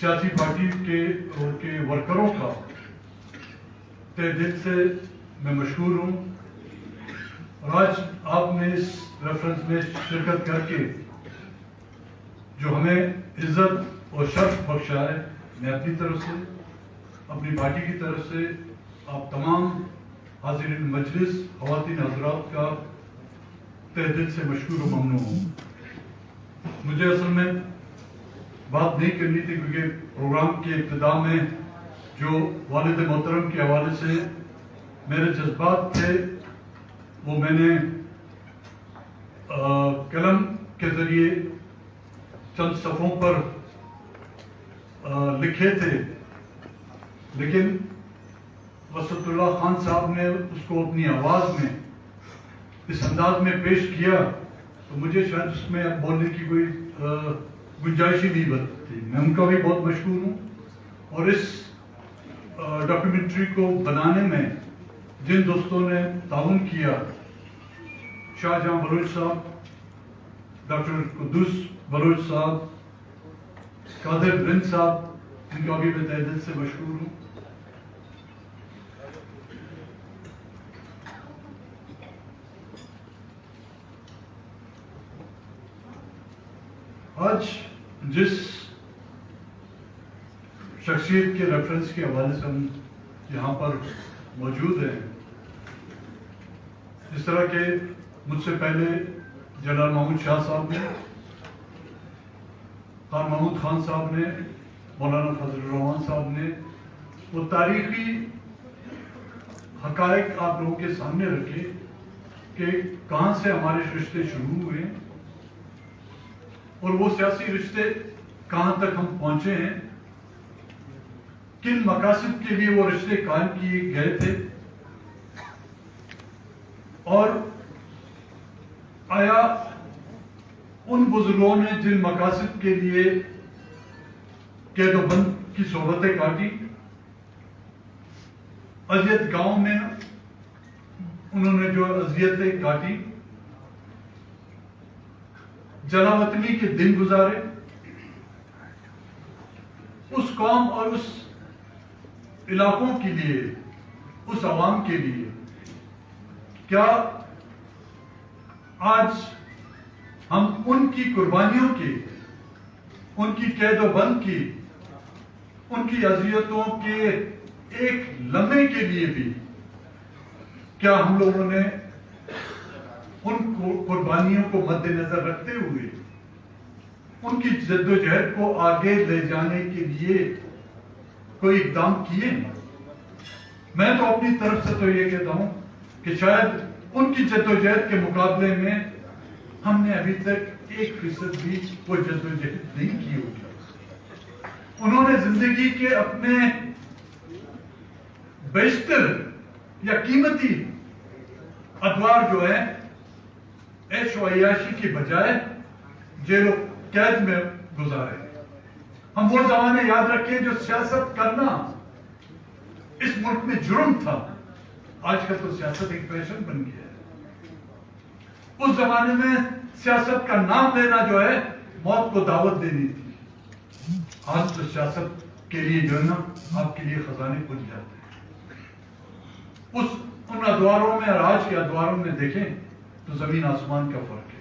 سیاسی پارٹی کے ورکروں کا تہ دل سے میں مشکور ہوں، اور آج آپ نے اس ریفرنس میں شرکت کر کے جو ہمیں عزت اور شرف بخشا ہے، میں اپنی طرف سے، اپنی پارٹی کی طرف سے آپ تمام حاضرین مجلس، خواتین حضرات کا تہ دل سے مشکور و ممنون ہوں۔ مجھے اصل میں بات نہیں کرنی تھی، کیونکہ پروگرام کی ابتدا میں جو والد محترم کے حوالے سے میرے جذبات تھے وہ میں نے قلم کے ذریعے چند صفحوں پر لکھے تھے، لیکن وسط اللہ خان صاحب نے اس کو اپنی آواز میں اس انداز میں پیش کیا تو مجھے شاید اس میں اب بولنے کی کوئی گنجائش ہی نہیں بنتی۔ میں ان کا بھی بہت مشکور ہوں، اور اس ڈاکیومنٹری کو بنانے میں جن دوستوں نے تعاون کیا، شاہ جہاں بلوچ صاحب، ڈاکٹر قدوس بلوچ صاحب، قادر بن صاحب، ان کا بھی میں تہ دل سے مشکور ہوں۔ آج جس شخصیت کے ریفرنس کے حوالے سے ہم یہاں پر موجود ہیں، جس طرح کہ مجھ سے پہلے جنرل محمود شاہ صاحب نے، خان محمود خان صاحب نے، مولانا فضل الرحمان صاحب نے وہ تاریخی حقائق آپ لوگوں کے سامنے رکھے کہ کہاں سے ہمارے رشتے شروع ہوئے اور وہ سیاسی رشتے کہاں تک ہم پہنچے ہیں، کن مقاصد کے لیے وہ رشتے قائم کیے گئے تھے، اور آیا ان بزرگوں نے جن مقاصد کے لیے قید و بند کی صحبتیں کاٹی، اذیت گاؤں میں انہوں نے جو اذیتیں کاٹی، جلا وطنی کے دن گزارے، اس قوم اور اس علاقوں کے لیے، اس عوام کے لیے، کیا آج ہم ان کی قربانیوں کی، ان کی قید و بند کی، ان کی اذیتوں کے ایک لمحے کے لیے بھی کیا ہم لوگوں نے ان قربانیوں کو مد نظر رکھتے ہوئے ان کی جد و جہد کو آگے لے جانے کے لیے کوئی اقدام کیے؟ میں تو اپنی طرف سے تو یہ کہتا ہوں کہ شاید ان کی جد و جہد کے مقابلے میں ہم نے ابھی تک 1% بھی وہ جد و جہد نہیں کی ہوگی۔ انہوں نے زندگی کے اپنے بیشتر یا قیمتی ادوار جو ہے عیش و عیاشی کی بجائے جیل و قید میں گزارے۔ ہم وہ زمانے یاد رکھیں جو سیاست کرنا اس ملک میں جرم تھا، آج کل تو سیاست ایک فیشن بن گیا ہے۔ اس زمانے میں سیاست کا نام لینا جو ہے موت کو دعوت دینی تھی، آج تو سیاست کے لیے جو ہے نا آپ کے لیے خزانے کھل جاتے ہیں۔ ان ادواروں میں اور آج کے ادواروں میں دیکھیں تو زمین آسمان کا فرق ہے۔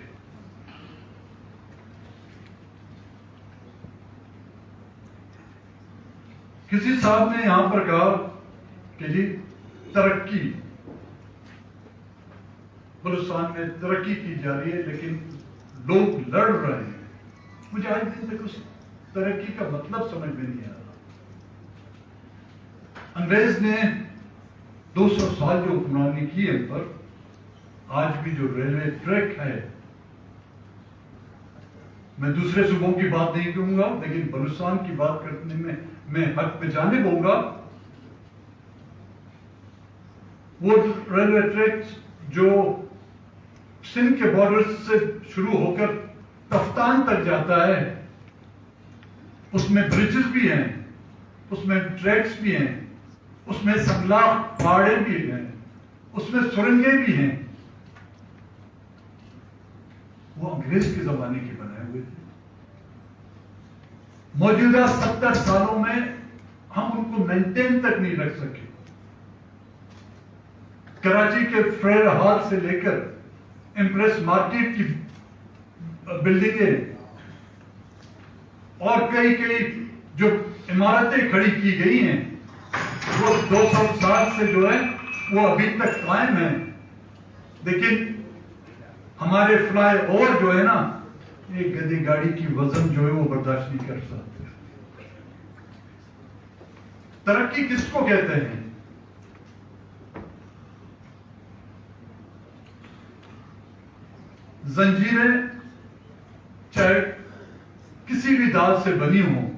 کسی صاحب نے یہاں پر کہا کہ جی ترقی، بلوچستان میں ترقی کی جا رہی ہے لیکن لوگ لڑ رہے ہیں۔ مجھے آج دن تک اس ترقی کا مطلب سمجھ میں نہیں آ رہا۔ انگریز نے 200 سال جو حکمرانی کی ان پر، آج بھی جو ریلوے ٹریک ہے، میں دوسرے صوبوں کی بات نہیں کروں گا لیکن بلوچستان کی بات کرنے میں حق پہ جانب ہوں گا، وہ ریلوے ٹریک جو سندھ کے بارڈر سے شروع ہو کر کفتان تک جاتا ہے، اس میں بریجز بھی ہیں، اس میں ٹریکس بھی ہیں، اس میں سنگلاخ پہاڑے بھی ہیں، اس میں سرنگیں بھی ہیں، وہ انگریز کے زمانے کے بنائے ہوئے تھے۔ موجودہ 70 سالوں میں ہم ان کو مینٹین تک نہیں رکھ سکے. کراچی کے فیئر ہال سے لے کر امپریس مارکیٹ کی بلڈنگیں اور کئی جو عمارتیں کھڑی کی گئی ہیں وہ 200 سال سے جو ہے وہ ابھی تک قائم ہیں. لیکن ہمارے فلائی اوور جو ہے نا، ایک گدی گاڑی کی وزن جو ہے وہ برداشت نہیں کر سکتے. ترقی کس کو کہتے ہیں؟ زنجیریں چاہے کسی بھی دال سے بنی ہوں،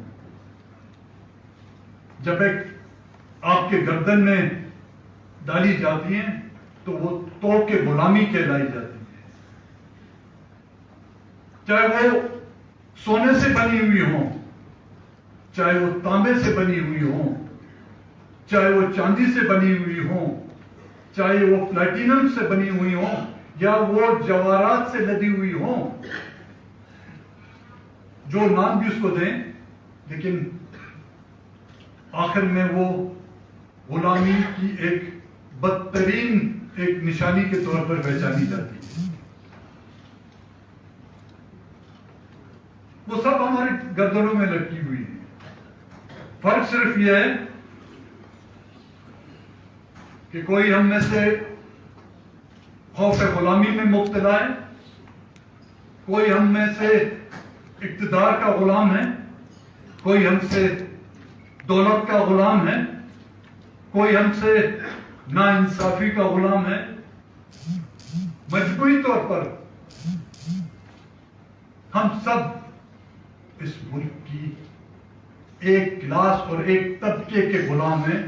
جب ایک آپ کے گردن میں ڈالی جاتی ہیں تو وہ توڑ کے غلامی کہلائی جاتی ہے. چاہے وہ سونے سے بنی ہوئی ہوں، چاہے وہ تانبے سے بنی ہوئی ہوں، چاہے وہ چاندی سے بنی ہوئی ہوں، چاہے وہ پلیٹینم سے بنی ہوئی ہوں، یا وہ جواہرات سے لدی ہوئی ہوں. جو نام بھی اس کو دیں، لیکن آخر میں وہ غلامی کی ایک بدترین ایک نشانی کے طور پر پہچانی جاتی ہے. وہ سب ہمارے گردنوں میں لٹکی ہوئی ہے. فرق صرف یہ ہے کہ کوئی ہم میں سے خوف غلامی میں مبتلا ہے، کوئی ہم میں سے اقتدار کا غلام ہے، کوئی ہم سے دولت کا غلام ہے، کوئی ہم سے ناانصافی کا غلام ہے. مجموعی طور پر ہم سب اس ملک کی ایک کلاس اور ایک طبقے کے غلام ہیں،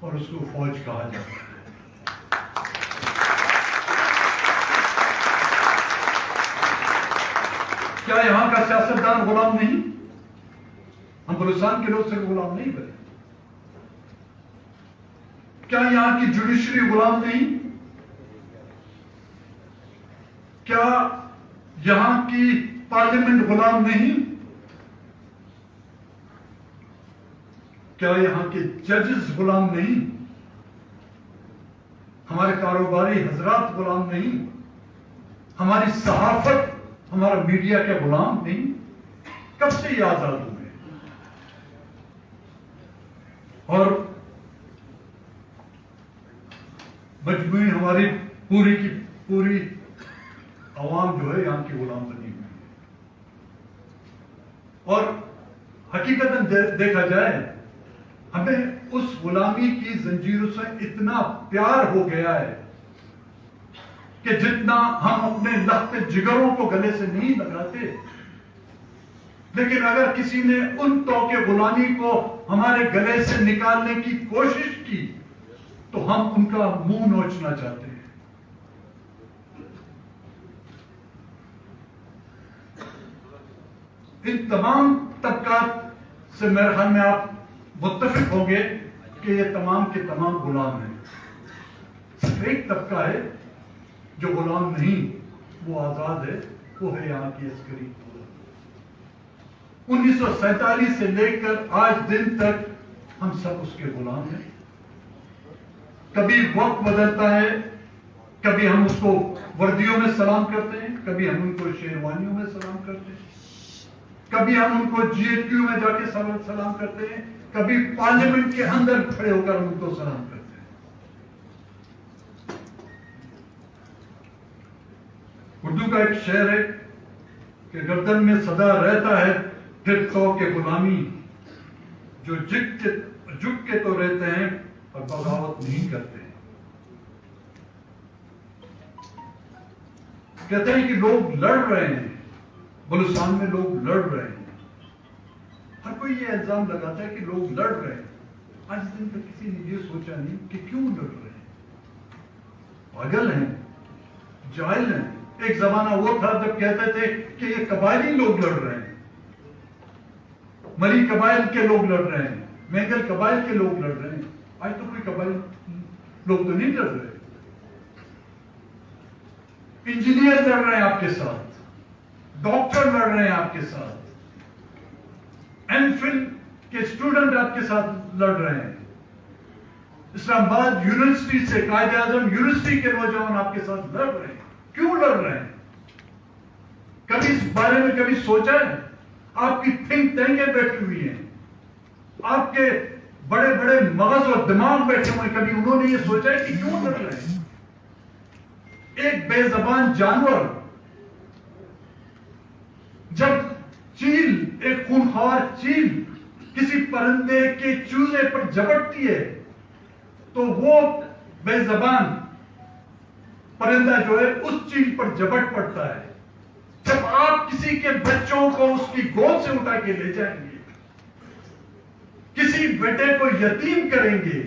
اور اس کو فوج کہا جاتا ہے. کیا یہاں کا سیاستدان غلام نہیں؟ ہم بلوچستان کے لوگ صرف غلام نہیں بنے. کیا یہاں کی جوڈیشری غلام نہیں؟ کیا یہاں کی پارلیمنٹ غلام نہیں؟ کیا یہاں کے ججز غلام نہیں؟ ہمارے کاروباری حضرات غلام نہیں؟ ہماری صحافت، ہمارا میڈیا کے غلام نہیں؟ کب سے یہ آزاد ہوئے؟ اور مجموعی ہماری پوری کی پوری عوام جو ہے یہاں کی غلام بنی ہوئی ہے. اور حقیقت دیکھا جائے، ہمیں اس غلامی کی زنجیروں سے اتنا پیار ہو گیا ہے کہ جتنا ہم اپنے لخت جگروں کو گلے سے نہیں لگاتے، لیکن اگر کسی نے ان طوق غلامی کو ہمارے گلے سے نکالنے کی کوشش کی تو ہم ان کا منہ نوچنا چاہتے ہیں. ان تمام طبقات سے میرے خیال میں آپ متفق ہوں گے کہ یہ تمام کے تمام غلام ہیں. صرف ایک طبقہ ہے جو غلام نہیں، وہ آزاد ہے، وہ ہے یہاں کی عسکری. 1947 سے لے کر آج دن تک ہم سب اس کے غلام ہیں. کبھی وقت بدلتا ہے، کبھی ہم اس کو وردیوں میں سلام کرتے ہیں، کبھی ہم ان کو شیروانیوں میں سلام کرتے ہیں، کبھی ہم ان کو GHQ میں جا کے سلام کرتے ہیں، کبھی پارلیمنٹ کے اندر کھڑے ہو کر ان کو سلام کرتے ہیں. اردو کا ایک شعر ہے کہ گردن میں سدا رہتا ہے پھر تو کہ غلامی، جو جھک کے تو رہتے ہیں اور بغاوت نہیں کرتے ہیں. کہتے ہیں کہ لوگ لڑ رہے ہیں، بلوچستان میں لوگ لڑ رہے ہیں. ہر کوئی یہ الزام لگاتا ہے کہ لوگ لڑ رہے ہیں. آج دن تک کسی نے یہ سوچا نہیں کہ کیوں لڑ رہے ہیں. پاگل ہیں، جاہل ہیں. ایک زمانہ وہ تھا جب کہتے تھے کہ یہ قبائلی لوگ لڑ رہے ہیں، مری قبائل کے لوگ لڑ رہے ہیں، مینگل قبائل کے لوگ لڑ رہے ہیں. آج تو کوئی قبائل لوگ تو نہیں لڑ رہے. انجینئر لڑ رہے ہیں آپ کے ساتھ، ڈاکٹر لڑ رہے ہیں آپ کے ساتھ، ایم فل کے اسٹوڈنٹ آپ کے ساتھ لڑ رہے ہیں. اسلام آباد یونیورسٹی سے قائد اعظم یونیورسٹی کے نوجوان آپ کے ساتھ لڑ رہے ہیں. کیوں لڑ رہے ہیں؟ کبھی اس بارے میں کبھی سوچا ہے؟ آپ کی تھنک ٹینکیں بیٹھی ہوئی ہیں, آپ کے بڑے بڑے مغز اور دماغ بیٹھے ہوئے, کبھی انہوں نے یہ سوچا ہے کہ کیوں لڑ رہے ہیں؟ ایک بے زبان جانور جب چیل, ایک خونخوار چیل کسی پرندے کے چوزے پر جھپٹتی ہے تو وہ بے زبان پرندہ جو ہے اس چیل پر جھپٹ پڑتا ہے. جب آپ کسی کے بچوں کو اس کی گود سے اٹھا کے لے جائیں گے, کسی بیٹے کو یتیم کریں گے,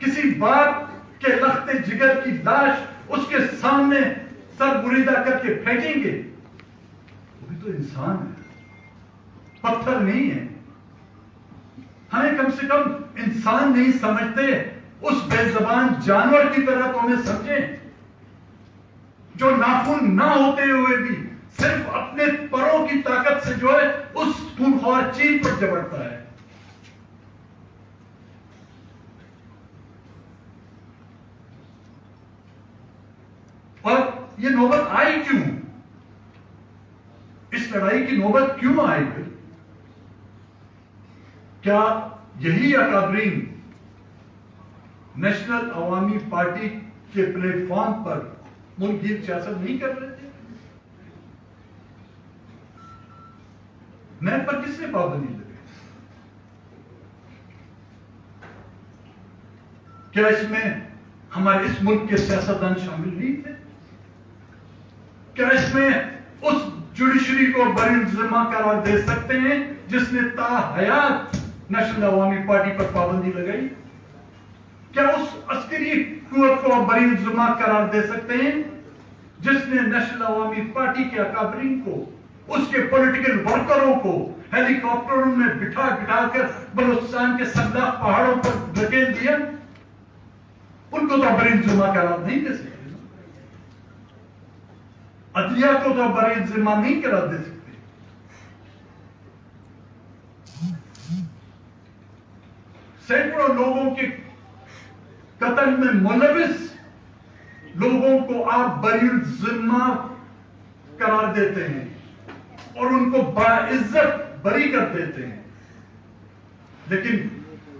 کسی باپ کے لخت جگر کی لاش اس کے سامنے سر بریدہ کر کے پھینکیں گے, وہ بھی تو انسان ہے, پتھر نہیں ہے. ہمیں کم سے کم انسان نہیں سمجھتے, اس بے زبان جانور کی طرح تو ہمیں سمجھیں جو ناخن نہ ہوتے ہوئے بھی صرف اپنے پروں کی طاقت سے جو ہے اس خونخوار چیل پر جبڑتا ہے. اور یہ نوبت آئی کیوں؟ اس لڑائی کی نوبت کیوں آئی پھر؟ کیا یہی اکابرین نیشنل عوامی پارٹی کے پلیٹ فارم پر ملک گیر سیاست نہیں کر رہے تھے؟ نیب پر کس نے پابندی لگائی؟ کیا اس میں ہمارے اس ملک کے سیاستدان شامل نہیں تھے؟ کیا اس میں اس جوڈیشری کو بری ذمہ قرار دے سکتے ہیں جس نے تا حیات نیشنل عوامی پارٹی پر پابندی لگائی؟ کیا اس عسکری قوت کو بری ذمہ قرار دے سکتے ہیں جس نے نیشنل عوامی پارٹی کے اکابرین کو, اس کے پولیٹیکل ورکروں کو ہیلی کاپٹروں میں بٹھا کر بلوچستان کے سنداق پہاڑوں پر دھکیل دیا؟ ان کو تو بری ذمہ قرار نہیں دے سکتے. عدلیہ کو تو بری ذمہ نہیں قرار دے سکتے. سینکڑوں لوگوں کے قتل میں ملوث لوگوں کو آپ بری ذمہ قرار دیتے ہیں اور ان کو باعزت بری کر دیتے ہیں. لیکن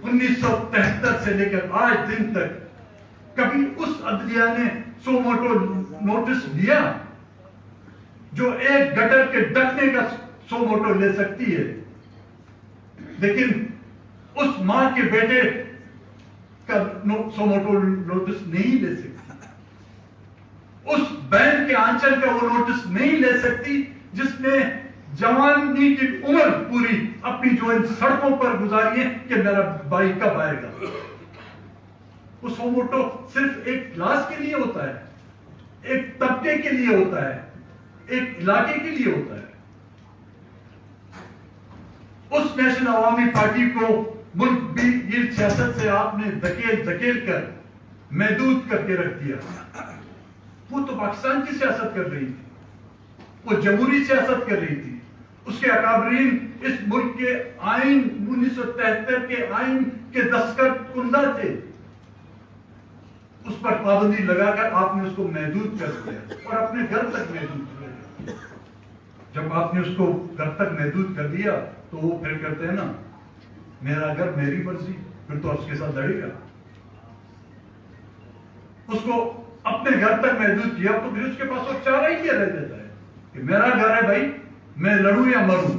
1973 سے لے کر آج دن تک کبھی اس عدلیہ نے سو موٹو نوٹس لیا جو ایک گٹر کے ڈکنے کا سو موٹو لے سکتی ہے, لیکن اس ماں کے بیٹے کا سو موٹو نوٹس نہیں لے سکتی, اس بہن کے آنچل کا وہ نوٹس نہیں لے سکتی جس نے جوانی کی عمر پوری اپنی جو ان سڑکوں پر گزاری ہے کہ میرا بھائی کب آئے گا. وہ سو موٹو صرف ایک کلاس کے لیے ہوتا ہے, ایک طبقے کے لیے ہوتا ہے, ایک علاقے کے لیے ہوتا ہے. اس نیشنل عوامی پارٹی کو ملک گیر سیاست سے آپ نے دھکیل کر محدود کر کے رکھ دیا. وہ تو پاکستان کی سیاست کر رہی تھی, وہ جمہوری سیاست کر رہی تھی. اس کے اکابرین اس ملک کے آئین 1973 کے آئین کے دستخط کنندہ تھے. اس پر پابندی لگا کر آپ نے اس کو محدود کر دیا اور اپنے گھر تک محدود کر دیا. جب آپ نے اس کو گھر تک محدود کر دیا تو وہ پھر کرتے ہیں نا, میرا گھر میری مرضی, پھر تو اس کے ساتھ لڑے گا. اس کو اپنے گھر تک محدود کیا تو پھر اس کے پاس وہ چارہ ہی کیا رہ جاتا ہے کہ میرا گھر ہے بھائی, میں لڑوں یا مروں.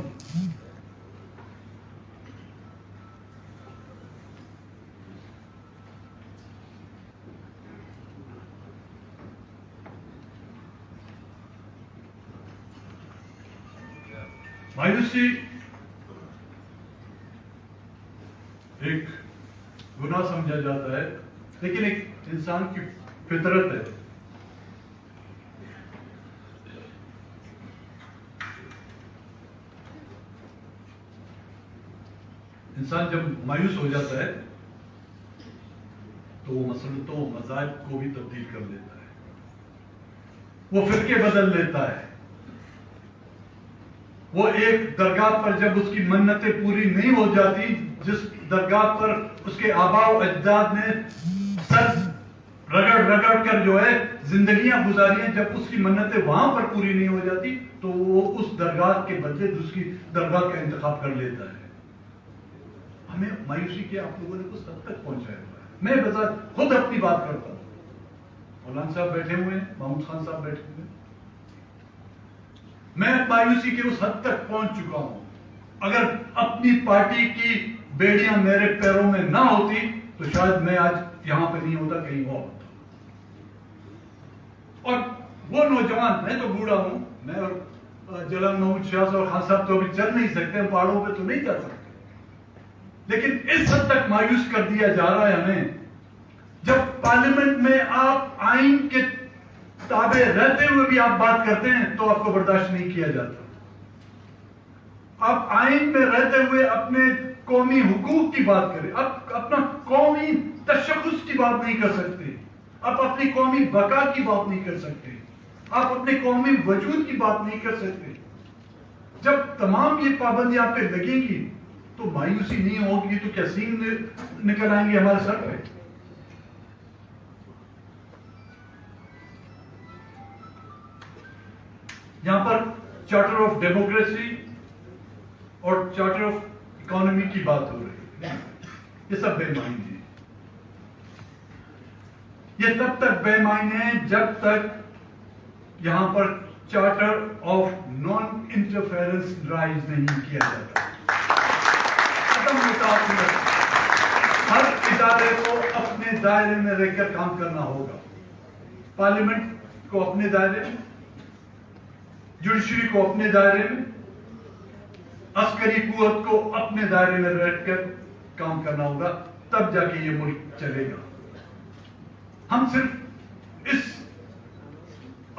مایوسی ایک گناہ سمجھا جاتا ہے, لیکن ایک انسان کی فطرت ہے. انسان جب مایوس ہو جاتا ہے تو وہ مسلطوں مذاہب کو بھی تبدیل کر دیتا ہے, وہ فرقے بدل لیتا ہے, وہ ایک درگاہ پر جب اس کی منتیں پوری نہیں ہو جاتی، جس درگاہ پر اس کے آباء و اجداد نے سر رگڑ رگڑ کر جو ہے زندگیاں گزاری ہیں، جب اس کی منتیں وہاں پر پوری نہیں ہو جاتی تو وہ اس درگاہ کے بدلے دوسری درگاہ کا انتخاب کر لیتا ہے۔ ہمیں مایوسی کے آپ لوگوں نے کچھ حد تک پہنچایا ہوا ہے۔ میں بذات خود اپنی بات کرتا ہوں، مولانا صاحب بیٹھے ہوئے ہیں، محمود خان صاحب بیٹھے ہوئے ہیں، میں مایوسی کے اس حد تک پہنچ چکا ہوں۔ اگر اپنی پارٹی کی بیڑیاں میرے پیروں میں نہ ہوتی تو شاید میں آج یہاں پہ نہیں ہوتا، کہیں اور ہوتا۔ اور وہ نوجوان، میں تو بوڑھا ہوں، میں اور جلال محمود شاہ اور خان صاحب تو ابھی چل نہیں سکتے، پہاڑوں پہ تو نہیں جا سکتے، لیکن اس حد تک مایوس کر دیا جا رہا ہے ہمیں، جب پارلیمنٹ میں آپ آئین کے تابع رہتے ہوئے بھی آپ بات کرتے ہیں تو آپ کو برداشت نہیں کیا جاتا۔ آپ آئین میں رہتے ہوئے اپنے قومی حقوق کی بات کریں، آپ اپنا قومی تشخص کی بات نہیں کر سکتے، آپ اپنی قومی بقا کی بات نہیں کر سکتے، آپ اپنے قومی وجود کی بات نہیں کر سکتے۔ جب تمام یہ پابندیاں آپ پہ لگیں گی تو مایوسی نہیں ہوگی تو کیا سین نکل آئیں گے ہمارے سر پہ؟ یہاں پر چارٹر آف ڈیموکریسی اور چارٹر آف اکانومی کی بات ہو رہی ہے، یہ سب بے معنی ہیں۔ یہ تب تک بے معنی ہیں جب تک یہاں پر charter of non interference raise نہیں کیا جاتا۔ ختم متاثر، ہر ادارے کو اپنے دائرے میں رہ کر کام کرنا ہوگا۔ پارلیمنٹ کو اپنے دائرے میں، جوڈیشری کو اپنے دائرے میں، عسکری قوت کو اپنے دائرے میں رہ کر کام کرنا ہوگا، تب جا کے یہ ملک چلے گا۔ ہم صرف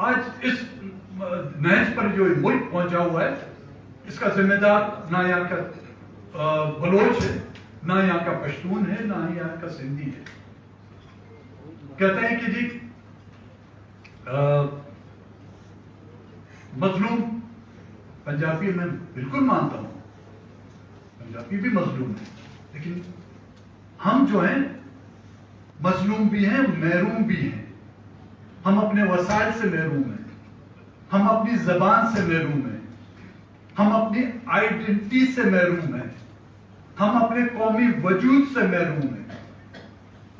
آج اس نہج پر جو ملک پہنچا ہوا ہے اس کا ذمہ دار نہ یہاں کا بلوچ ہے، نہ یہاں کا پشتون ہے، نہ یہاں کا سندھی ہے۔ کہتے ہیں کہ جی مظلوم پنجابی، میں بالکل مانتا ہوں پنجابی بھی مظلوم ہے، لیکن ہم جو ہیں مظلوم بھی ہیں، محروم بھی ہیں۔ ہم اپنے وسائل سے محروم ہیں، ہم اپنی زبان سے محروم ہیں، ہم اپنی آئیڈینٹی سے محروم ہیں، ہم اپنے قومی وجود سے محروم ہیں۔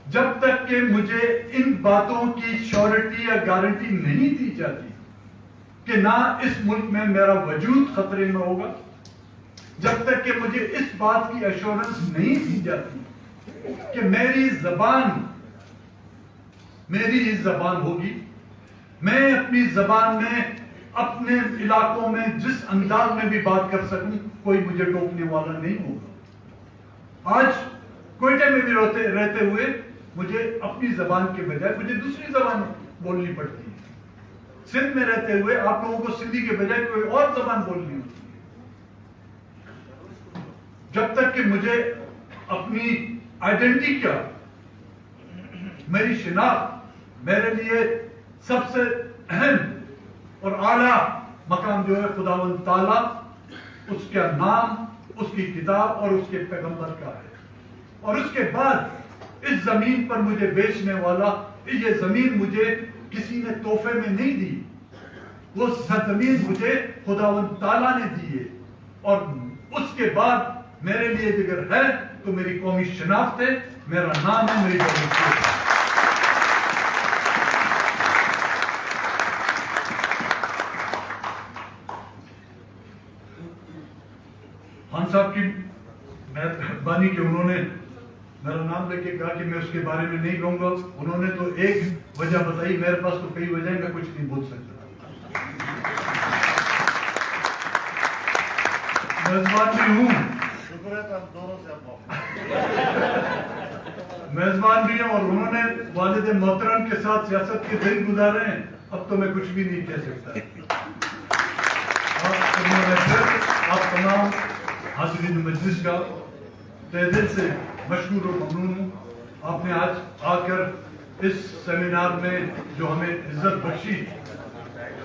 جب تک کہ مجھے ان باتوں کی شیورٹی یا گارنٹی نہیں دی جاتی کہ نہ اس ملک میں میرا وجود خطرے میں ہوگا، جب تک کہ مجھے اس بات کی ایشورنس نہیں دی جاتی کہ میری زبان میری ہی زبان ہوگی، میں اپنی زبان میں اپنے علاقوں میں جس انداز میں بھی بات کر سکوں کوئی مجھے ٹوکنے والا نہیں ہوگا۔ آج کوئٹہ میں بھی رہتے ہوئے مجھے اپنی زبان کے بجائے مجھے دوسری زبان بولنی پڑتی ہے۔ سندھ میں رہتے ہوئے آپ لوگوں کو سندھی کے بجائے کوئی اور زبان بولنی ہوتی ہے۔ جب تک کہ مجھے اپنی آئیڈینٹی کیا، میری شناخت، میرے لیے سب سے اہم اور اعلیٰ مقام جو ہے خداوند تعالیٰ، اس کا نام، اس کی کتاب اور اس کے پیغمبر کا ہے۔ اور اس کے بعد اس زمین پر مجھے بیچنے والا، یہ زمین مجھے کسی نے تحفے میں نہیں دی، وہ زمین مجھے خداوند تعالیٰ نے دی ہے۔ اور اس کے بعد میرے لیے اگر ہے تو میری قومی شناخت ہے، میرا نام ہے، میری قومی ہے۔ خان صاحب کی مہربانی کہ انہوں نے میرا نام لے کے کہا کہ میں اس کے بارے میں نہیں کہوں گا۔ انہوں نے تو ایک وجہ بتائی، میرے پاس تو کئی وجہ میں کچھ نہیں بول سکتا۔ میزبان بھی ہوں، میزبان بھی ہوں، اور انہوں نے والد محترم کے ساتھ سیاست کے دن گزارے ہیں، اب تو میں کچھ بھی نہیں کہہ سکتا۔ آپ تمام حاضرین مجلس کا تہ دل سے مشکور و ممنون ہوں۔ آپ نے آج آ کر اس سیمینار میں جو ہمیں عزت بخشی،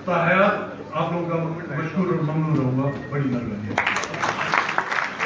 تاحیات آپ لوگوں کا مشکور اور ممنون رہوں گا. بڑی مہربانی.